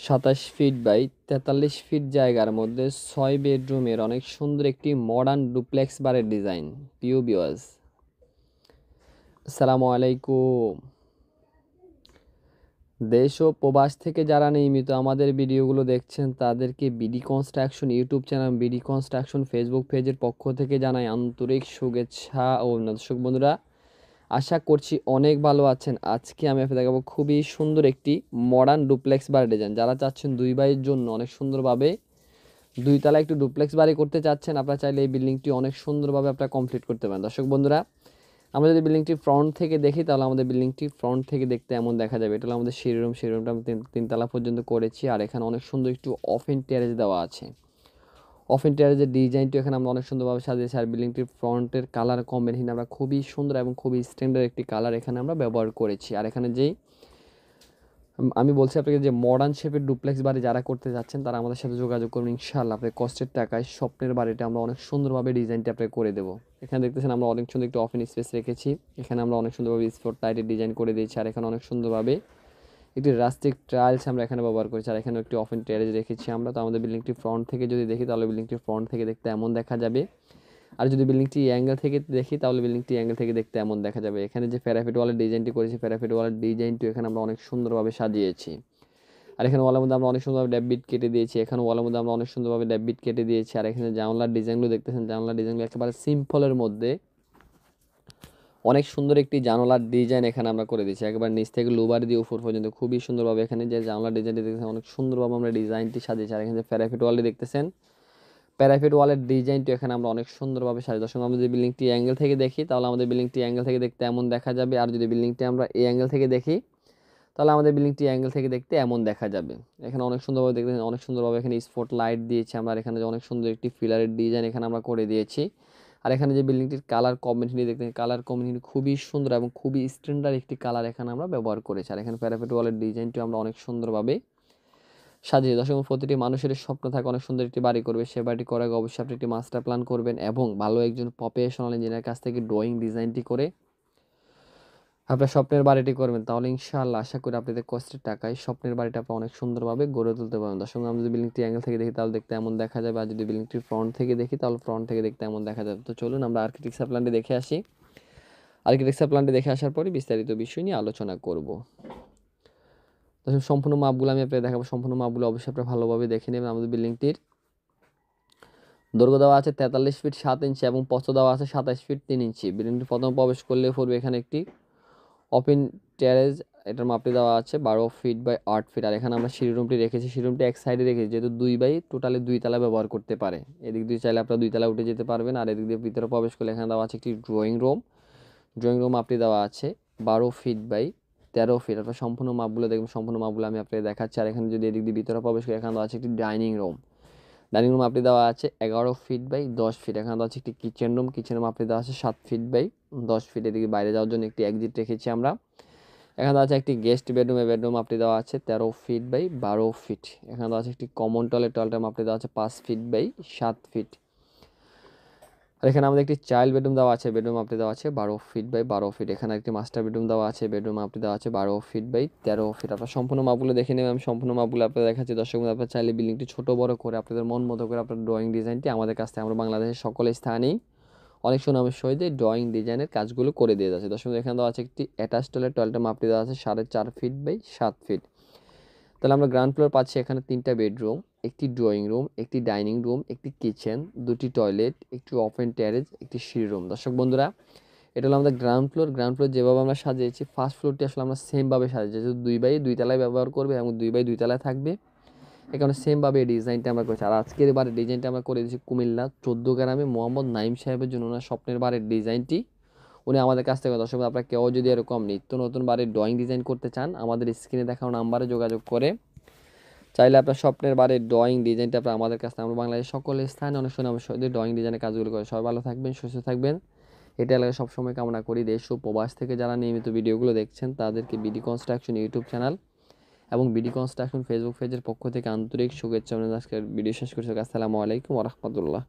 27 feet by 43 fit জায়গার মধ্যে 6 বেডরুমের অনেক সুন্দর একটি মডার্ন ডুপ্লেক্স বাড়ির ডিজাইন। প্রিয় ভিউয়ার্স, আসসালামু আলাইকুম। দেশ ও প্রবাস থেকে যারা নিয়মিত আমাদের ভিডিওগুলো দেখছেন তাদেরকে BD construction YouTube channel, BD construction Facebook পেজের পক্ষ থেকে জানাই আন্তরিক শুভেচ্ছা ও দর্শক বন্ধুরা, আশা করছি অনেক ভালো আছেন। আজকে আমি আপনাদের দেখাবো খুবই সুন্দর একটি মডার্ন ডুপ্লেক্স বাড়ি ডিজাইন। যারা চাচ্ছেন দুই বাড়ির জন্য অনেক সুন্দরভাবে দুই তলা একটু ডুপ্লেক্স বাড়ি করতে চাচ্ছেন, আপনারা চাইলে এই বিল্ডিংটি অনেক সুন্দরভাবে আপনারা কমপ্লিট করতে পারেন। দর্শক বন্ধুরা, আমরা যদি বিল্ডিংটি ফ্রন্ট থেকে দেখি তাহলে আমাদের বিল্ডিংটি ফ্রন্ট থেকে দেখতে এমন দেখা যাবে। এটা হলো আমাদের সিঁড়িরুমটা আমরা তিনতলা পর্যন্ত করেছি। আর এখানে অনেক সুন্দর একটু ওপেন টেরেস দেওয়া আছে। ওপেন টেরেসের ডিজাইনটি এখানে আমরা অনেক সুন্দরভাবে সাজিয়েছি। আর বিল্ডিংটির ফ্রন্টের কালার কম্বিনেশন আমরা খুবই সুন্দর এবং খুবই স্ট্যান্ডার্ড একটি কালার এখানে আমরা ব্যবহার করেছি। আর এখানে যেই আমি বলছি আপনাকে যে মডার্ন শেপের ডুপ্লেক্স বাড়ি যারা করতে যাচ্ছেন তারা আমাদের সাথে যোগাযোগ করবেন। ইনশাআল্লাহ আপনার কষ্টের টাকায় স্বপ্নের বাড়িটা আমরা অনেক সুন্দরভাবে ডিজাইনটা আপনাকে করে দেবো। এখানে দেখতেছেন আমরা অনেক সুন্দর একটু ওপেন স্পেস রেখেছি। এখানে আমরা অনেক সুন্দরভাবে স্পট লাইটের ডিজাইন করে দিয়েছি। আর এখানে অনেক সুন্দরভাবে একটি রাস্টিক টাইলস আমরা এখানে ব্যবহার করেছি। আর এখানে একটি ওপেন টেরেস রেখেছি আমরা। তো আমাদের বিল্ডিংটি ফ্রন্ট থেকে যদি দেখি তাহলে বিল্ডিংটি ফ্রন্ট থেকে দেখতে এমন দেখা যাবে। আর যদি বিল্ডিংটি অ্যাঙ্গেল থেকে দেখি তাহলে বিল্ডিংটি অ্যাঙ্গেল থেকে দেখতে এমন দেখা যাবে। এখানে যে প্যারাফিট ওয়ালের ডিজাইনটি করেছি, প্যারাফিট ওয়ালের ডিজাইনটি এখানে আমরা অনেক সুন্দরভাবে সাজিয়েছি। আর এখানে ওয়ালের মধ্যে আমরা অনেক সুন্দরভাবে ড্যাববিট কেটে দিয়েছি। এখানে ওয়ালের মধ্যে আমরা অনেক সুন্দরভাবে ড্যাববিট কেটে দিয়েছি। আর এখানে জানলার ডিজাইনগুলো দেখতেছেন, জানলার ডিজাইনগুলো একেবারে সিম্পলের মধ্যে অনেক সুন্দর একটি জানালার ডিজাইন এখানে আমরা করে দিয়েছি। একেবারে নিচ থেকে লোবার দিয়ে উপর পর্যন্ত খুবই সুন্দরভাবে এখানে যে জানলার ডিজাইনটি দেখতেছেন অনেক সুন্দরভাবে আমরা ডিজাইনটি সাজিয়েছি। আর এখানে যে প্যারাফিট ওয়ালটি দেখতেছেন, প্যারাফিট ওয়ালের ডিজাইনটি এখানে আমরা অনেক সুন্দরভাবে সাজিয়ে। দর্শক, আমরা যদি বিল্ডিংটি অ্যাঙ্গেল থেকে দেখি তাহলে আমাদের বিল্ডিংটি অ্যাঙ্গেল থেকে দেখতে এমন দেখা যাবে। আর যদি বিল্ডিংটি আমরা এই অ্যাঙ্গেল থেকে দেখি তাহলে আমাদের বিল্ডিংটি অ্যাঙ্গেল থেকে দেখতে এমন দেখা যাবে। এখানে অনেক সুন্দরভাবে দেখতে অনেক সুন্দরভাবে এখানে স্পট লাইট দিয়েছি আমরা। এখানে যে অনেক সুন্দর একটি ফিলারের ডিজাইন এখানে আমরা করে দিয়েছি। আর এখানে যে বিল্ডিংটির কালার কম্বিনেশন দেখতে, কালার কম্বিনেশন খুবই সুন্দর এবং খুবই স্ট্যান্ডার্ড একটি কালার এখানে আমরা ব্যবহার করেছি। আর এখানে প্যারাফিট ওয়ালের ডিজাইনটি আমরা অনেক সুন্দরভাবে সাজিয়ে। দর্শক, প্রতিটি মানুষের স্বপ্ন থাকে অনেক সুন্দর একটি বাড়ি করবে। সে বাড়িটি করার আগে অবশ্যই আপনি একটি মাস্টার প্ল্যান করবেন এবং ভালো একজন প্রফেশনাল ইঞ্জিনিয়ারের কাছ থেকে ড্রয়িং ডিজাইনটি করে আপনার স্বপ্নের বাড়িটি করবেন। তাহলে ইনশাআল্লাহ আশা করি আপনাদের কষ্টের টাকায় স্বপ্নের বাড়িটা আপনি অনেক সুন্দরভাবে গড়ে তুলতে পারবেন। দর্শক, আমরা যদি বিল্ডিংটি অ্যাঙ্গেল থেকে দেখি তাহলে দেখতে এমন দেখা যাবে। আর যদি বিল্ডিংটি ফ্রন্ট থেকে দেখি তাহলে ফ্রন্ট থেকে দেখতে এমন দেখা যাবে। তো চলুন আমরা আর্কিটেকচার প্ল্যানটি দেখে আসি। আর্কিটেকচার প্ল্যানটি দেখে আসার পরে বিস্তারিত বিষয় নিয়ে আলোচনা করব। দর্শক, সম্পূর্ণ মাপগুলো আমি আপনাকে দেখাবো। সম্পূর্ণ মাপগুলো অবশ্যই আপনারা ভালোভাবে দেখে নেবেন। আমাদের বিল্ডিংটির দৈর্ঘ্য দেওয়া আছে 43 ফিট 7 ইঞ্চি এবং প্রস্থ দেওয়া আছে 27 ফিট 3 ইঞ্চি। বিল্ডিংটি প্রথম প্রবেশ করলে পড়বে এখানে একটি ওপেন টেরেস। এটার মাপটি দেওয়া আছে 12 ফিট বাই 8 ফিট। আর এখানে আমরা সিঁড়ি রুমটি রেখেছি। সিঁড়ি রুমটি এক সাইডে রেখেছি যেহেতু টোটালি দুই তলা ব্যবহার করতে পারে। এদিক দিয়ে চাইলে আপনারা দুই তলা উঠে যেতে পারবেন। আর এদিক দিয়ে ভিতরে প্রবেশ করলে এখানে দেওয়া আছে একটি ড্রয়িং রুম। ড্রয়িং রুম মাপটি দেওয়া আছে 12 ফিট বাই 13 ফিট। আপনার সম্পূর্ণ মাপগুলো দেখবেন। সম্পূর্ণ মাপগুলো আমি আপনাকে দেখাচ্ছি। আর এখানে যদি এদিক দিয়ে ভিতরে প্রবেশ করে এখানে দেওয়া আছে একটি ডাইনিং রুম। ডাইনিং রুম মাপটি দেওয়া আছে 11 ফিট বাই 10 ফিট। এখানে দেওয়া আছে একটি কিচেন রুম। কিচেনের মাপটি দেওয়া আছে 7 ফিট বাই 10 ফিট। এদিকে বাইরে যাওয়ার জন্য একটি এক্সিট রেখেছি আমরা। এখানে দেওয়া আছে একটি গেস্ট বেডরুম মাপটি দেওয়া আছে 13 ফিট বাই 12 ফিট। এখানে দেওয়া আছে একটি কমন টয়লেটের মাপটি দেওয়া আছে 5 ফিট বাই 7 ফিট। আর এখানে আমাদের একটি চাইল্ড বেডরুম দেওয়া আছে। বেডরুম মাপটি দেওয়া আছে 12 ফিট বাই 12 ফিট। এখানে একটি মাস্টার বেডরুম দেওয়া আছে। বেডরুম মাপটি দেওয়া আছে 12 ফিট বাই 13 ফিট। আপনার সম্পূর্ণ মাপগুলো দেখে নেবেন। আমি সম্পূর্ণ মাপগুলো আপনাদের দেখাচ্ছি। দর্শক, আপনারা চাইলে বিল্ডিংটি ছোট বড় করে আপনাদের মন মতো করে আপনার ড্রয়িং ডিজাইনটি আমাদের কাছ থেকে আমরা বাংলাদেশের সকল স্থানেই অনেক সুনামের সহিত ড্রয়িং ডিজাইনের কাজগুলো করে দিয়ে যাচ্ছে। দর্শক, এখানে দেওয়া আছে একটি অ্যাটাচ টয়লেটের মাপটি দেওয়া আছে 4.5 ফিট বাই 7 ফিট। তাহলে আমরা গ্রাউন্ড ফ্লোর পাচ্ছি এখানে 3টা বেডরুম, একটি ড্রয়িং রুম, একটি ডাইনিং রুম, একটি কিচেন, 2টি টয়লেট, একটি ওপেন টেরেস, একটি সিঁড়ি রুম। দর্শক বন্ধুরা, এটা হলো আমাদের গ্রাউন্ড ফ্লোর। গ্রাউন্ড ফ্লোর যেভাবে আমরা সাজিয়েছি, ফার্স্ট ফ্লোরটি আসলে আমরা সেমভাবে সাজিয়েছি যেহেতু 2 বাই 2 তলায় ব্যবহার করবে এবং 2 বাই 2 তলায় থাকবে। এখানে সেমভাবে এই ডিজাইনটা আমরা করেছি। আর আজকের বারের ডিজাইনটা আমরা করে দিয়েছি কুমিল্লা 14 গ্রামে মোহাম্মদ নাইম সাহেবের জন্য। ওনার স্বপ্নের বারের ডিজাইনটি উনি আমাদের কাছ থেকে। দর্শক, আপনারা কেউ যদি এরকম নিত্য নতুন বাড়ির ড্রয়িং ডিজাইন করতে চান আমাদের স্ক্রিনে দেখানো নাম্বারে যোগাযোগ করে চাইলে আপনার স্বপ্নের বাড়ির ড্রয়িং ডিজাইনটা আপনার আমাদের কাছে। আমরা বাংলাদেশের সকল স্থানে অনেক সুনামের সহিত ড্রয়িং ডিজাইনের কাজগুলো করে। সবাই ভালো থাকবেন, সুস্থ থাকবেন, এটা এলাকায় সবসময় কামনা করি। দেশ ও প্রবাস থেকে যারা নিয়মিত ভিডিওগুলো দেখছেন তাদেরকে বিডি কনস্ট্রাকশন ইউটিউব চ্যানেল এবং বিডি কনস্ট্রাকশন ফেসবুক পেজের পক্ষ থেকে আন্তরিক শুভেচ্ছা। আজকের ভিডিও শেষ করছি। আসসালামু আলাইকুম ওয়া রাহমাতুল্লাহ।